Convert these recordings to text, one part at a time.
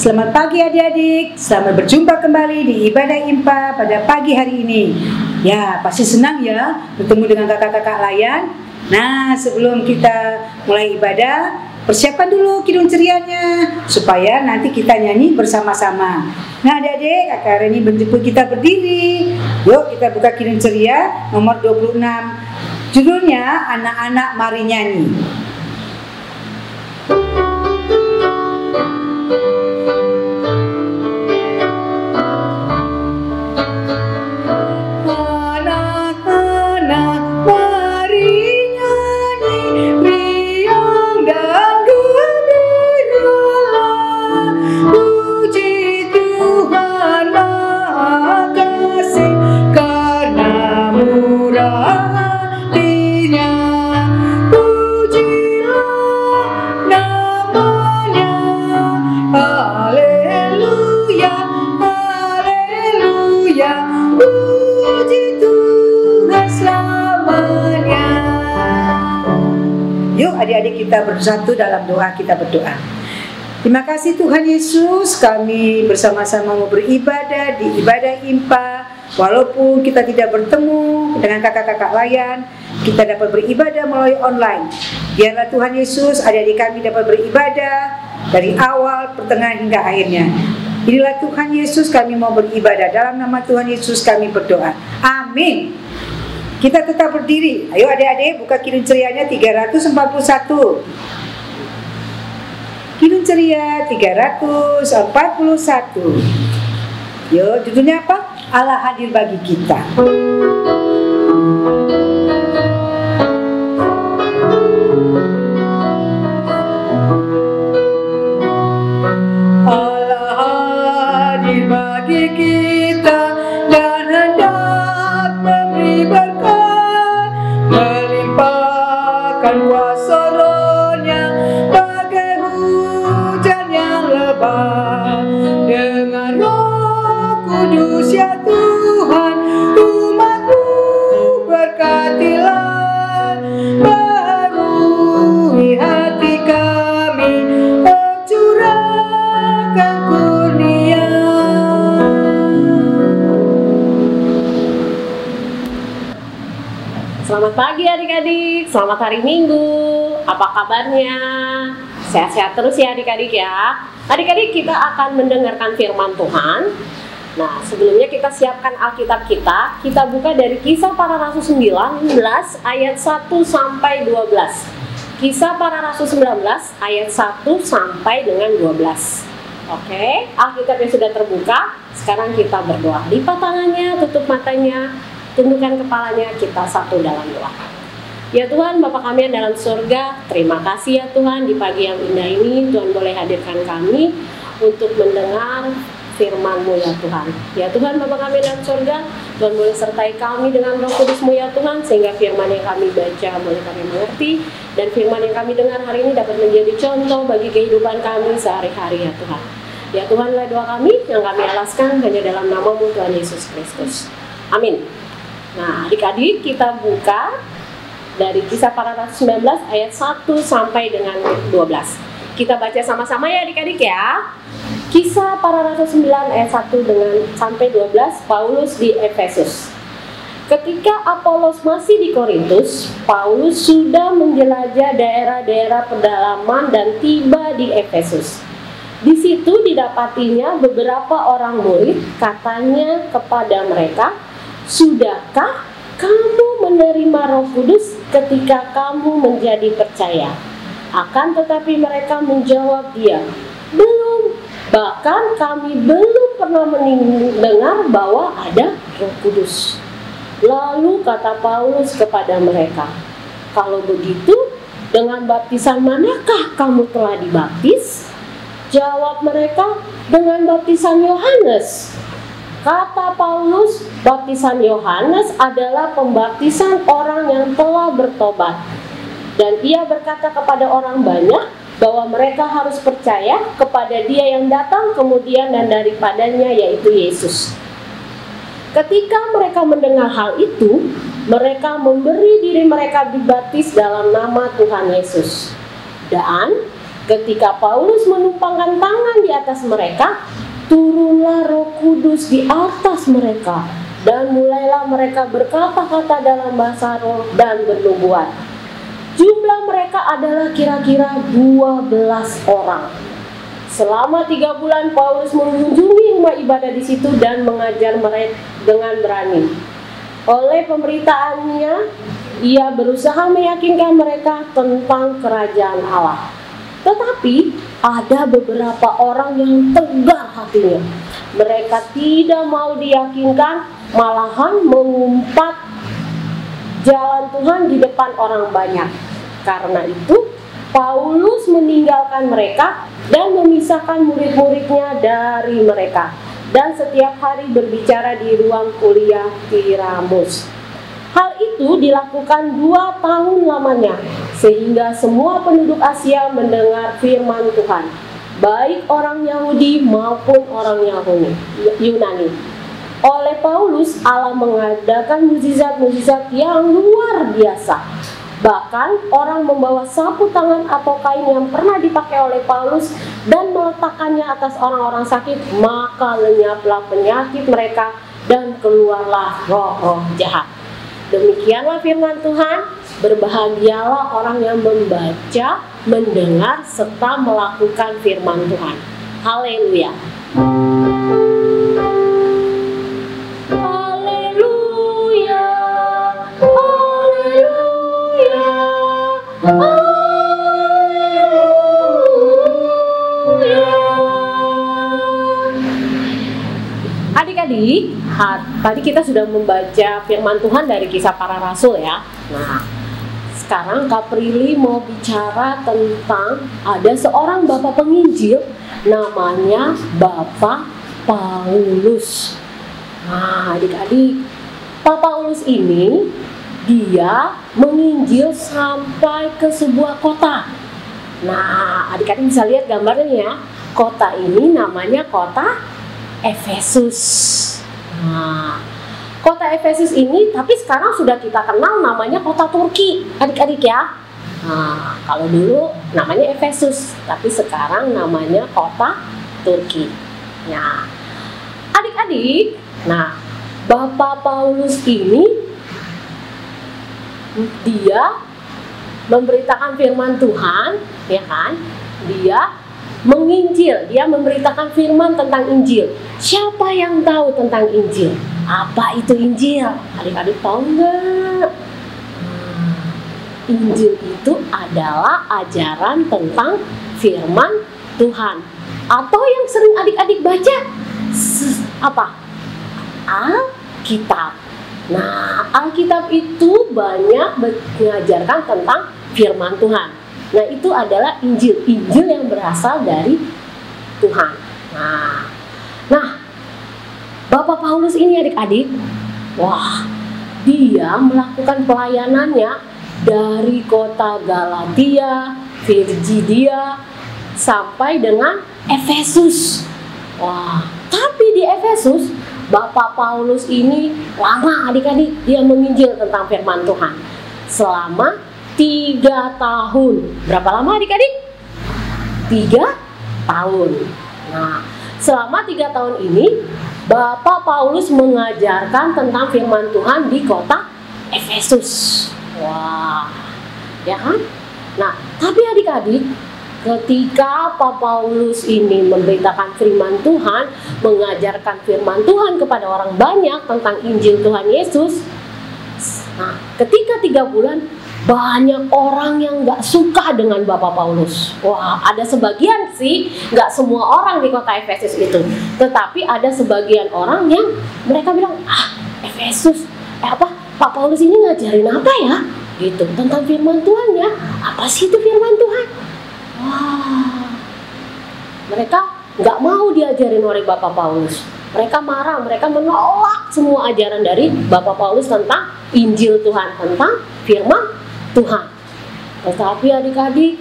Selamat pagi adik-adik, selamat berjumpa kembali di ibadah IMPA pada pagi hari ini. Ya, pasti senang ya bertemu dengan kakak-kakak layan. Nah, sebelum kita mulai ibadah, persiapkan dulu kidung cerianya supaya nanti kita nyanyi bersama-sama. Nah adik-adik, kakak hari ini menjemput kita berdiri. Yuk kita buka kidung ceria nomor 26. Judulnya Anak-anak Mari Nyanyi. Adik-adik kita bersatu dalam doa, kita berdoa. Terima kasih Tuhan Yesus, kami bersama-sama mau beribadah di ibadah IMPA. Walaupun kita tidak bertemu dengan kakak-kakak layan, kita dapat beribadah melalui online. Biarlah Tuhan Yesus, adik-adik kami dapat beribadah dari awal, pertengahan hingga akhirnya. Inilah Tuhan Yesus, kami mau beribadah. Dalam nama Tuhan Yesus kami berdoa. Amin. Kita tetap berdiri. Ayo adik-adik buka kidung cerianya 341. Kidung ceria 341. Yuk, judulnya apa? Allah hadir bagi kita. Allah hadir bagi kita dan hendak memberi berkat, melimpahkan kuasa Roh-Nya bagai hujan yang lebat. Dengan Roh Kudus ya Tuhan, umat-Mu berkatilah, barui hati kami, curahkan kurnia. Selamat pagi adik-adik, selamat hari Minggu. Apa kabarnya? Sehat-sehat terus ya adik-adik ya. Adik-adik, kita akan mendengarkan firman Tuhan. Nah, sebelumnya kita siapkan Alkitab kita. Kita buka dari Kisah Para Rasul 19 ayat 1 sampai 12. Kisah Para Rasul 19 ayat 1 sampai dengan 12. Oke, Alkitabnya sudah terbuka. Sekarang kita berdoa. Lipat tangannya, tutup matanya, tundukkan kepalanya, kita satu dalam doa. Ya Tuhan, Bapa kami yang dalam surga, terima kasih ya Tuhan, di pagi yang indah ini Tuhan boleh hadirkan kami untuk mendengar firman-Mu ya Tuhan. Ya Tuhan, Bapa kami dalam surga, Tuhan boleh sertai kami dengan Roh Kudus-Mu ya Tuhan, sehingga firman yang kami baca boleh kami mengerti, dan firman yang kami dengar hari ini dapat menjadi contoh bagi kehidupan kami sehari-hari ya Tuhan. Ya Tuhanlah doa kami yang kami alaskan hanya dalam nama-Mu Tuhan Yesus Kristus. Amin. Nah, adik-adik, kita buka dari Kisah Para Rasul 19 ayat 1 sampai dengan 12. Kita baca sama-sama ya adik-adik ya. Kisah Para Rasul 9 ayat 1 dengan sampai 12, Paulus di Efesus. Ketika Apolos masih di Korintus, Paulus sudah menjelajah daerah-daerah pedalaman dan tiba di Efesus. Di situ didapatinya beberapa orang murid, katanya kepada mereka, "Sudahkah kamu menerima Roh Kudus ketika kamu menjadi percaya?" Akan tetapi mereka menjawab dia, "Belum, bahkan kami belum pernah mendengar bahwa ada Roh Kudus." Lalu kata Paulus kepada mereka, "Kalau begitu, dengan baptisan manakah kamu telah dibaptis?" Jawab mereka, "Dengan baptisan Yohanes." Kata Paulus, baptisan Yohanes adalah pembaptisan orang yang telah bertobat. Dan ia berkata kepada orang banyak bahwa mereka harus percaya kepada Dia yang datang kemudian dan daripadanya, yaitu Yesus. Ketika mereka mendengar hal itu, mereka memberi diri mereka dibaptis dalam nama Tuhan Yesus. Dan Ketika Paulus menumpangkan tangan di atas mereka, turunlah Roh Kudus di atas mereka, dan mulailah mereka berkata-kata dalam bahasa roh dan bernubuat. Jumlah mereka adalah kira-kira 12 orang. Selama 3 bulan Paulus mengunjungi rumah ibadah di situ dan mengajar mereka dengan berani. Oleh pemberitaannya, ia berusaha meyakinkan mereka tentang kerajaan Allah. Tetapi ada beberapa orang yang tegar hatinya. Mereka tidak mau diyakinkan, malahan mengumpat jalan Tuhan di depan orang banyak. Karena itu, Paulus meninggalkan mereka dan memisahkan murid-muridnya dari mereka, dan setiap hari berbicara di ruang kuliah Tiramus. Hal itu dilakukan 2 tahun lamanya, sehingga semua penduduk Asia mendengar firman Tuhan, baik orang Yahudi maupun orang Yunani. Oleh Paulus, Allah mengadakan mukjizat-mukjizat yang luar biasa. Bahkan orang membawa sapu tangan atau kain yang pernah dipakai oleh Paulus dan meletakkannya atas orang-orang sakit, maka lenyaplah penyakit mereka dan keluarlah roh-roh jahat. Demikianlah firman Tuhan. Berbahagialah orang yang membaca, mendengar, serta melakukan firman Tuhan. Haleluya. Haleluya. Haleluya. Haleluya. Adik-adik, tadi kita sudah membaca firman Tuhan dari Kisah Para Rasul ya. Nah, sekarang Kak Prilly mau bicara tentang ada seorang bapak penginjil namanya Bapak Paulus. Nah, adik-adik, Pak Paulus ini dia menginjil sampai ke sebuah kota. Nah, adik-adik bisa lihat gambarnya ya. Kota ini namanya kota Efesus. Nah, kota Efesus ini tapi sekarang sudah kita kenal namanya kota Turki, adik-adik ya. Nah, kalau dulu namanya Efesus, tapi sekarang namanya kota Turki. Nah, adik-adik, nah Bapak Paulus ini dia memberitakan firman Tuhan, ya kan? Dia menginjil, dia memberitakan firman tentang Injil. Siapa yang tahu tentang Injil? Apa itu Injil? Adik-adik tahu nggak? Injil itu adalah ajaran tentang firman Tuhan. Atau yang sering adik-adik baca apa? Alkitab. Nah, Alkitab itu banyak mengajarkan tentang firman Tuhan. Nah, itu adalah Injil yang berasal dari Tuhan. Nah, Bapak Paulus ini adik-adik, wah, dia melakukan pelayanannya dari kota Galatia, Virginia, sampai dengan Efesus. Wah, tapi di Efesus, Bapak Paulus ini lama adik-adik dia menginjil tentang firman Tuhan. Selama 3 tahun. Berapa lama adik-adik? 3 tahun. Nah, selama 3 tahun ini Bapak Paulus mengajarkan tentang firman Tuhan di kota Efesus. Wah, ya kan? Nah, tapi adik-adik, ketika Pak Paulus ini memberitakan firman Tuhan, mengajarkan firman Tuhan kepada orang banyak tentang Injil Tuhan Yesus. Nah, ketika 3 bulan, banyak orang yang gak suka dengan Bapak Paulus. Wah, ada sebagian sih, gak semua orang di kota Efesus itu. Tetapi ada sebagian orang yang mereka bilang, Efesus, Pak Paulus ini ngajarin apa ya? Gitu, tentang firman Tuhan ya. Apa sih itu firman Tuhan? Wah, mereka gak mau diajarin oleh Bapak Paulus. Mereka marah, mereka menolak semua ajaran dari Bapak Paulus tentang Injil Tuhan, tentang firman Tuhan. Tetapi adik-adik,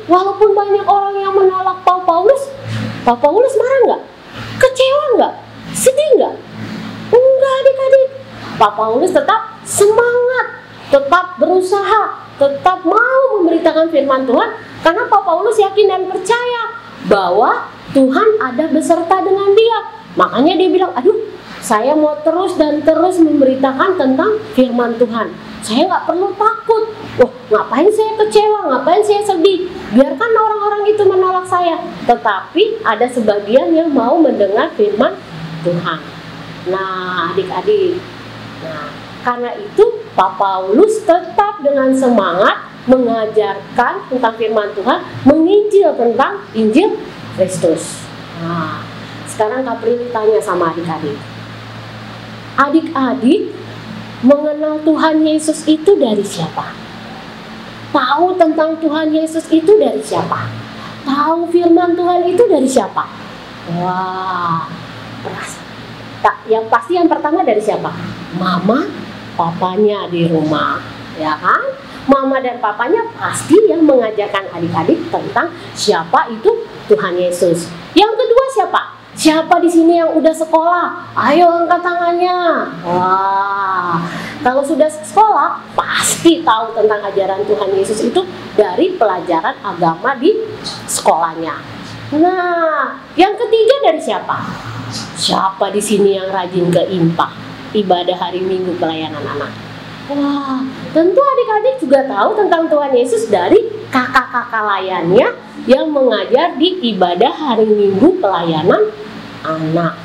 walaupun banyak orang yang menolak Pak Paulus marah nggak? Kecewa nggak? Sedih nggak? Enggak adik-adik. Pak Paulus tetap semangat, tetap berusaha, tetap mau memberitakan firman Tuhan Karena Pak Paulus yakin dan percaya bahwa Tuhan ada beserta dengan dia. Makanya dia bilang, aduh, saya mau terus dan terus memberitakan tentang firman Tuhan. Saya nggak perlu takut. Wah, ngapain saya kecewa, ngapain saya sedih? Biarkan orang-orang itu menolak saya. Tetapi ada sebagian yang mau mendengar firman Tuhan. Nah, adik-adik. Nah, karena itu Pak Paulus tetap dengan semangat mengajarkan tentang firman Tuhan, menginjil tentang Injil Kristus. Nah, sekarang Kak Prilly tanya sama adik-adik. Adik-adik mengenal Tuhan Yesus itu dari siapa? Tahu tentang Tuhan Yesus itu dari siapa? Tahu firman Tuhan itu dari siapa? Wah, yang pasti yang pertama dari siapa? Mama, papanya di rumah, ya kan? Mama dan papanya pasti yang mengajarkan adik-adik tentang siapa itu Tuhan Yesus. Yang kedua siapa? Siapa di sini yang udah sekolah? Ayo angkat tangannya. Wah, kalau sudah sekolah pasti tahu tentang ajaran Tuhan Yesus itu dari pelajaran agama di sekolahnya. Nah, yang ketiga dari siapa? Siapa di sini yang rajin ke IMPA, ibadah hari Minggu pelayanan anak? Wah, tentu adik-adik juga tahu tentang Tuhan Yesus dari kakak-kakak layannya yang mengajar di ibadah hari Minggu pelayanan anak,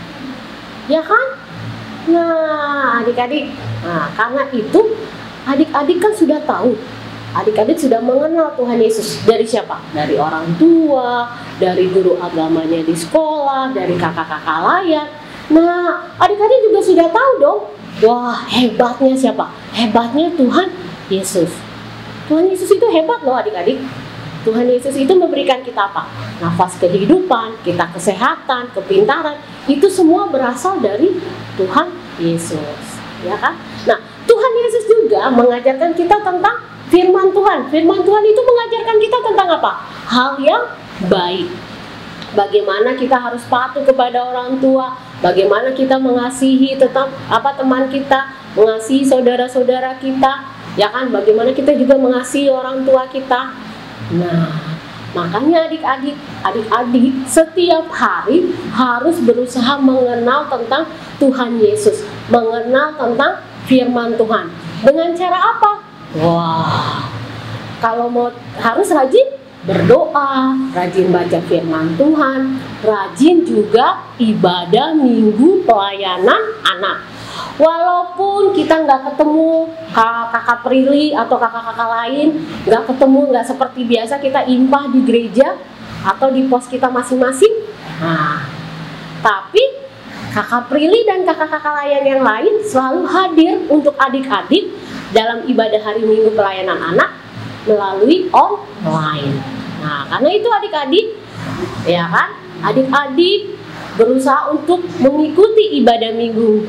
ya kan? Nah, adik-adik, karena itu adik-adik kan sudah tahu, adik-adik sudah mengenal Tuhan Yesus dari siapa? Dari orang tua, dari guru agamanya di sekolah, dari kakak-kakak layan. Nah, adik-adik juga sudah tahu dong. Wah, hebatnya siapa? Hebatnya Tuhan Yesus. Tuhan Yesus itu hebat loh adik-adik. Tuhan Yesus itu memberikan kita apa? Nafas kehidupan, kita kesehatan, kepintaran. Itu semua berasal dari Tuhan Yesus, ya kan? Nah, Tuhan Yesus juga mengajarkan kita tentang firman Tuhan. Firman Tuhan itu mengajarkan kita tentang apa? Hal yang baik. Bagaimana kita harus patuh kepada orang tua, bagaimana kita mengasihi teman kita, mengasihi saudara-saudara kita, ya kan? Bagaimana kita juga mengasihi orang tua kita. Nah, makanya adik-adik setiap hari harus berusaha mengenal tentang Tuhan Yesus, mengenal tentang firman Tuhan. Dengan cara apa? Wah, kalau harus rajin berdoa, rajin baca firman Tuhan, rajin juga ibadah minggu pelayanan anak. Walaupun kita nggak ketemu kakak Prilly atau kakak-kakak lain, nggak ketemu, nggak seperti biasa kita impah di gereja atau di pos kita masing-masing. Nah, tapi kakak Prilly dan kakak-kakak lain yang lain selalu hadir untuk adik-adik dalam ibadah hari Minggu pelayanan anak melalui online. Nah, karena itu adik-adik, ya kan, adik-adik berusaha untuk mengikuti ibadah minggu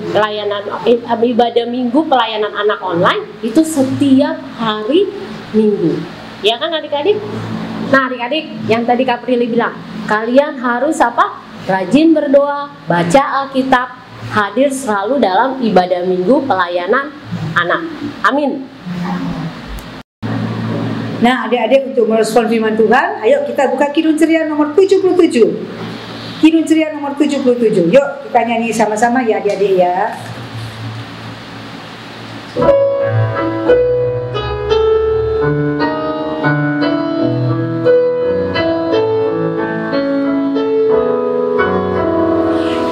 pelayanan anak online itu setiap hari Minggu, ya kan adik-adik? Nah, adik-adik, yang tadi Kak Prilly bilang, kalian harus apa? Rajin berdoa, baca Alkitab, hadir selalu dalam ibadah minggu pelayanan anak. Amin. Nah, adik-adik, untuk merespon firman Tuhan, ayo kita buka Kidung Ceria nomor 77. Kidung Ceria nomor 77. Yuk kita nyanyi sama-sama ya adik-adik ya.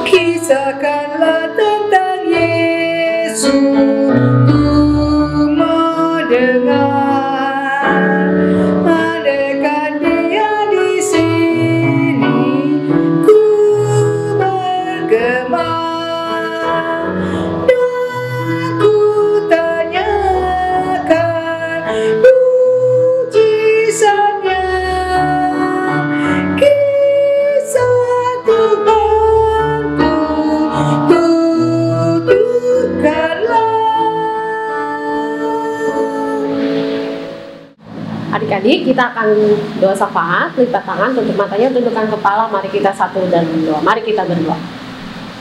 Kisahkanlah tentang Yesus, ku mendengar. Adik-adik, kita akan doa syafaat, lipat tangan, tutup matanya, tundukkan kepala. Mari kita satu dan berdoa. Mari kita berdoa.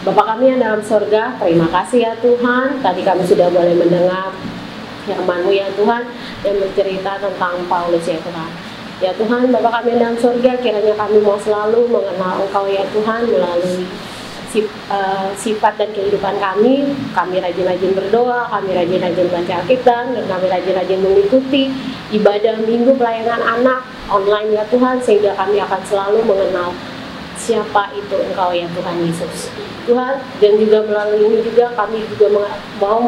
Bapa kami yang dalam surga, terima kasih ya Tuhan. Tadi kami sudah boleh mendengar firman-Mu ya Tuhan, yang bercerita tentang Paulus ya Tuhan. Ya Tuhan, Bapa kami dalam surga, kiranya kami mau selalu mengenal Engkau ya Tuhan melalui sifat dan kehidupan kami. Kami rajin-rajin berdoa, kami rajin-rajin baca Alkitab, dan kami rajin-rajin mengikuti ibadah minggu pelayanan anak online ya Tuhan, sehingga kami akan selalu mengenal siapa itu Engkau ya Tuhan Yesus. Tuhan, dan juga melalui ini juga kami juga mau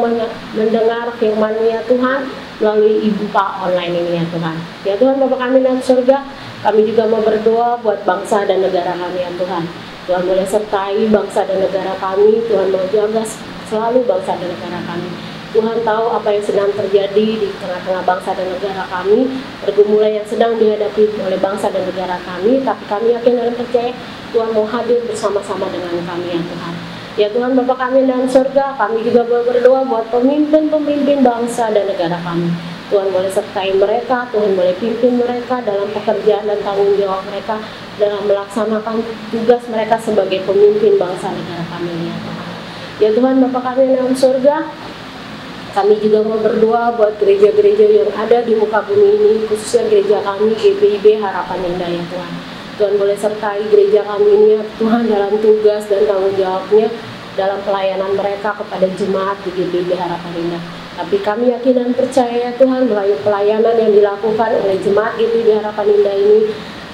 mendengar firman-Mu ya Tuhan melalui Ibu Pak online ini ya Tuhan. Ya Tuhan, Bapa kami dalam surga, kami juga mau berdoa buat bangsa dan negara kami ya Tuhan. Tuhan boleh sertai bangsa dan negara kami, Tuhan mau jaga selalu bangsa dan negara kami. Tuhan tahu apa yang sedang terjadi di tengah-tengah bangsa dan negara kami, pergumulan yang sedang dihadapi oleh bangsa dan negara kami, tapi kami yakin dan percaya Tuhan mau hadir bersama-sama dengan kami ya Tuhan. Ya Tuhan, Bapa kami dalam surga, kami juga berdoa buat pemimpin-pemimpin bangsa dan negara kami. Tuhan boleh sertai mereka, Tuhan boleh pimpin mereka dalam pekerjaan dan tanggung jawab mereka dalam melaksanakan tugas mereka sebagai pemimpin bangsa negara kami ya Tuhan. Ya Tuhan, Bapa kami dalam surga, kami juga mau berdoa buat gereja-gereja yang ada di muka bumi ini, khususnya gereja kami GPIB Harapan Indah ya Tuhan. Tuhan boleh sertai gereja kami ini ya Tuhan dalam tugas dan tanggung jawabnya dalam pelayanan mereka kepada jemaat di GPIB Harapan Indah. Tapi kami yakin dan percaya ya Tuhan melalui pelayanan yang dilakukan oleh jemaat GPIB Harapan Indah ini,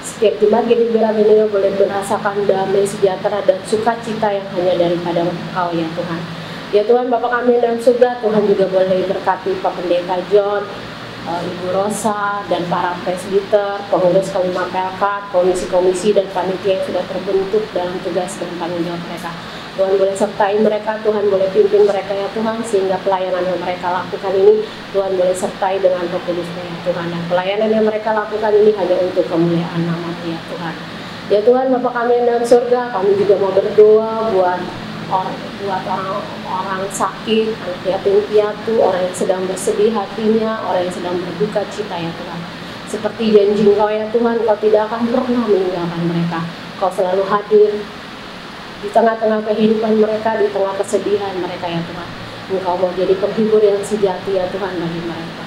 setiap jemaat GPIB Harapan Indah boleh merasakan damai, sejahtera dan sukacita yang hanya daripada Engkau ya Tuhan. Ya Tuhan, Bapa kami dalam surga, Tuhan juga boleh berkati Pak Pendeta John, Ibu Rosa, dan para presbiter, pengurus kelima pelkat, komisi-komisi dan panitia yang sudah terbentuk dalam tugas dan tanggung jawab mereka. Tuhan boleh sertai mereka, Tuhan boleh pimpin mereka ya Tuhan, sehingga pelayanan yang mereka lakukan ini Tuhan boleh sertai dengan Roh Kudus-Nya ya Tuhan. Dan pelayanan yang mereka lakukan ini hanya untuk kemuliaan nama-Mu ya Tuhan. Ya Tuhan, Bapa kami yang dalam surga, kami juga mau berdoa buat orang sakit, anak yatim piatu, orang yang sedang bersedih hatinya, orang yang sedang berduka cita ya Tuhan. Seperti janji Engkau ya Tuhan, Engkau tidak akan pernah meninggalkan mereka. Engkau selalu hadir di tengah-tengah kehidupan mereka, di tengah kesedihan mereka ya Tuhan. Engkau mau jadi penghibur yang sejati ya Tuhan bagi mereka.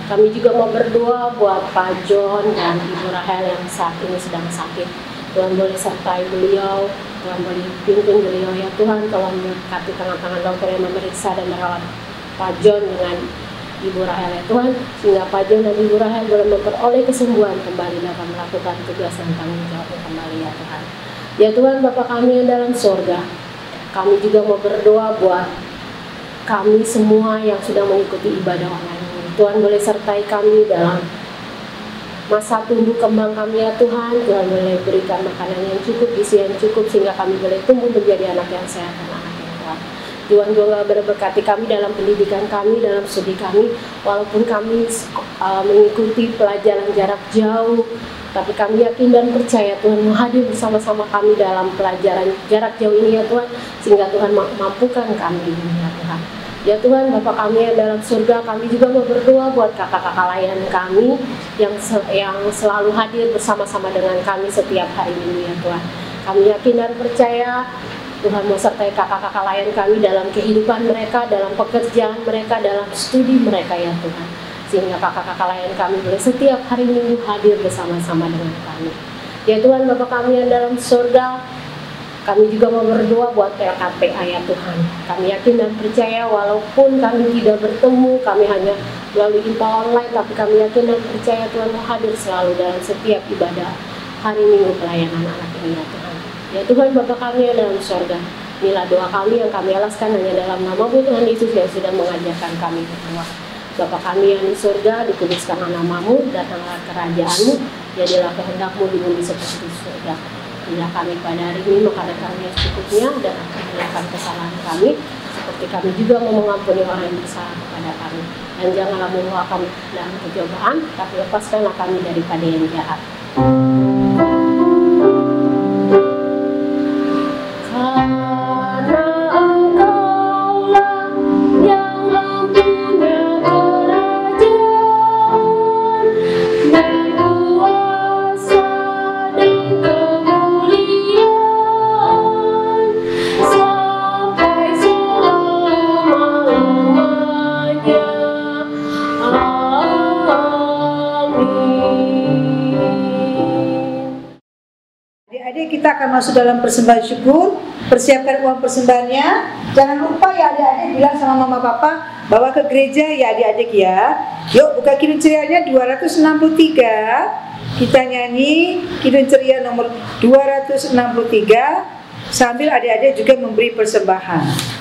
Kami juga mau berdoa buat Pak John dan Ibu Rahel yang saat ini sedang sakit. Tuhan boleh sertai beliau, Tuhan boleh pimpin beliau ya Tuhan, tolong berkati tangan-tangan dokter yang memeriksa dan merawat Pak John dengan Ibu Rahel ya Tuhan, sehingga Pak John dan Ibu Rahel boleh memperoleh kesembuhan kembali dalam melakukan tugas dan tanggung jawab kembali ya Tuhan. Ya Tuhan, Bapa kami yang dalam surga, kami juga mau berdoa buat kami semua yang sudah mengikuti ibadah online ini. Tuhan boleh sertai kami dalam masa tumbuh kembang kami ya Tuhan. Tuhan boleh berikan makanan yang cukup, gizi yang cukup, sehingga kami boleh tumbuh menjadi anak yang sehat dan anak yang kuat. Tuhan juga berberkati kami dalam pendidikan kami, dalam studi kami, walaupun kami mengikuti pelajaran jarak jauh, tapi kami yakin dan percaya Tuhan menghadir bersama-sama kami dalam pelajaran jarak jauh ini ya Tuhan, sehingga Tuhan mampukan kami ya Tuhan. Ya Tuhan, Bapa kami yang dalam surga, kami juga mau berdoa buat kakak-kakak layanan kami yang selalu hadir bersama-sama dengan kami setiap hari Minggu ya Tuhan. Kami yakin dan percaya Tuhan mau sertai kakak-kakak layan kami dalam kehidupan mereka, dalam pekerjaan mereka, dalam studi mereka ya Tuhan. Sehingga kakak-kakak layan kami boleh setiap hari Minggu hadir bersama-sama dengan kami. Ya Tuhan, Bapa kami yang dalam surga, kami juga mau berdoa buat PLKPA ya Tuhan. Kami yakin dan percaya walaupun kami tidak bertemu, kami hanya melalui IMPA online, tapi kami yakin dan percaya Tuhan mau hadir selalu dalam setiap ibadah hari Minggu pelayanan anak ini ya Tuhan. Ya Tuhan, Bapa kami yang dalam surga, inilah doa kami yang kami alaskan hanya dalam nama-Mu Tuhan Yesus yang sudah mengajarkan kami berdoa. Bapa kami yang di surga, dikuduskanlah nama-Mu, datanglah kerajaan-Mu, jadilah kehendak-Mu di bumi seperti di surga. Berilah kami pada hari ini makanan kami yang secukupnya, dan ampunilah kesalahan kami, seperti kami juga mau mengampuni orang yang bersalah kepada kami. Dan janganlah membawa kami dalam pencobaan, tapi lepaskanlah kami daripada yang jahat. Adik-adik, kita akan masuk dalam persembahan syukur. Persiapkan uang persembahannya. Jangan lupa ya adik-adik, bilang sama mama papa bawa ke gereja ya adik-adik ya. Yuk buka Kidung Cerianya 263. Kita nyanyi Kidung Ceria nomor 263 sambil adik-adik juga memberi persembahan.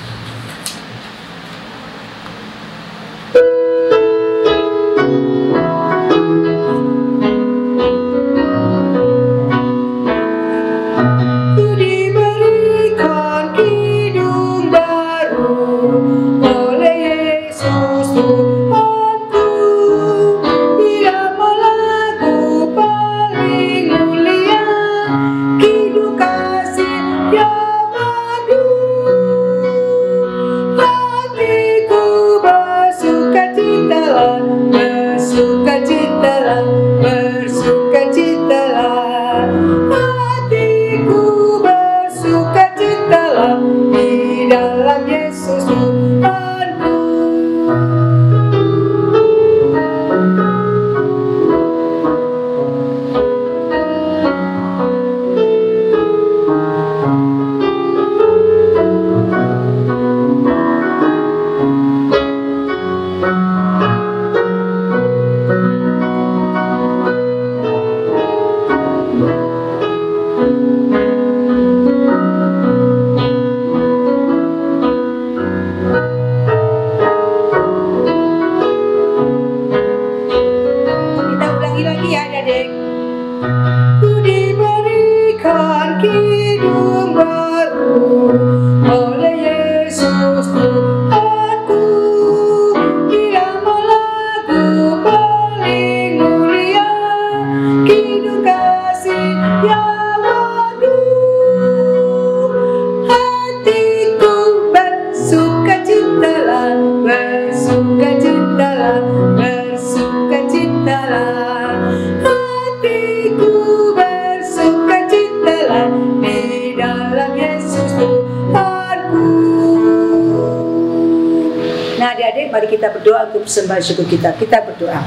Mari kita berdoa untuk persembahan syukur kita. Kita berdoa.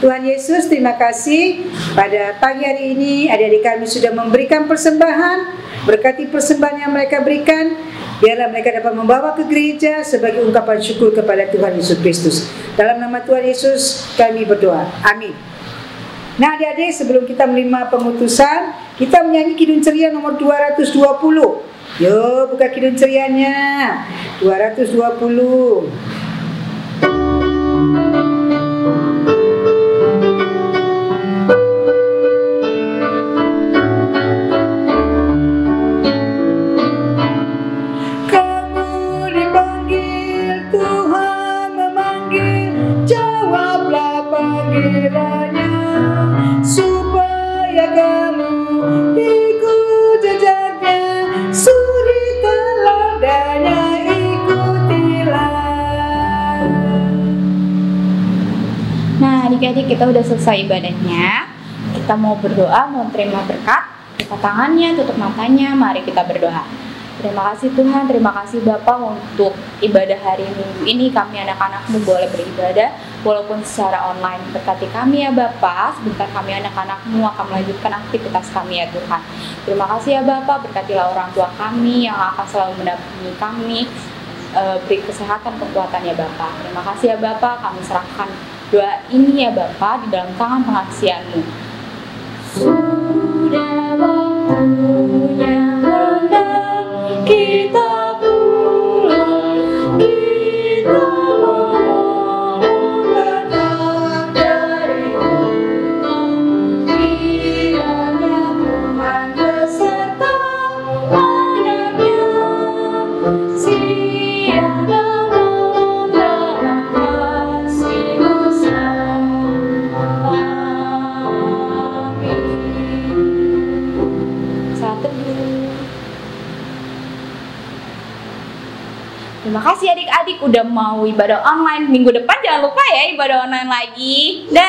Tuhan Yesus, terima kasih pada pagi hari ini adik-adik kami sudah memberikan persembahan. Berkati persembahan yang mereka berikan, biarlah mereka dapat membawa ke gereja sebagai ungkapan syukur kepada Tuhan Yesus Kristus. Dalam nama Tuhan Yesus kami berdoa. Amin. Nah adik-adik, sebelum kita menerima pengutusan, kita menyanyi Kidung Ceria nomor 220. Yuk buka Kidung Cerianya 220. Supaya kamu ikut jejaknya, suri teladanya, ikutilah. Nah adik-adik, kita udah selesai ibadahnya. Kita mau berdoa, mau terima berkat. Buka tangannya, tutup matanya, mari kita berdoa. Terima kasih Tuhan, terima kasih Bapak untuk ibadah hari Minggu ini. Kami anak-anakmu boleh beribadah walaupun secara online. Berkati kami ya Bapak, sebentar kami anak-anakmu akan melanjutkan aktivitas kami ya Tuhan. Terima kasih ya Bapak, berkatilah orang tua kami yang akan selalu mendampingi kami. Beri kesehatan, kekuatan ya Bapak. Terima kasih ya Bapak, kami serahkan doa ini ya Bapak di dalam tangan pengasihan-Mu. Sudah waktunya hendak kita pulang, kita memohon berkat dari Tuhan. Kiranya Tuhan beserta anaknya, siang dan malam dalam kasih-Mu Terima kasih adik-adik udah mau ibadah online. Minggu depan jangan lupa ya ibadah online lagi. Dah.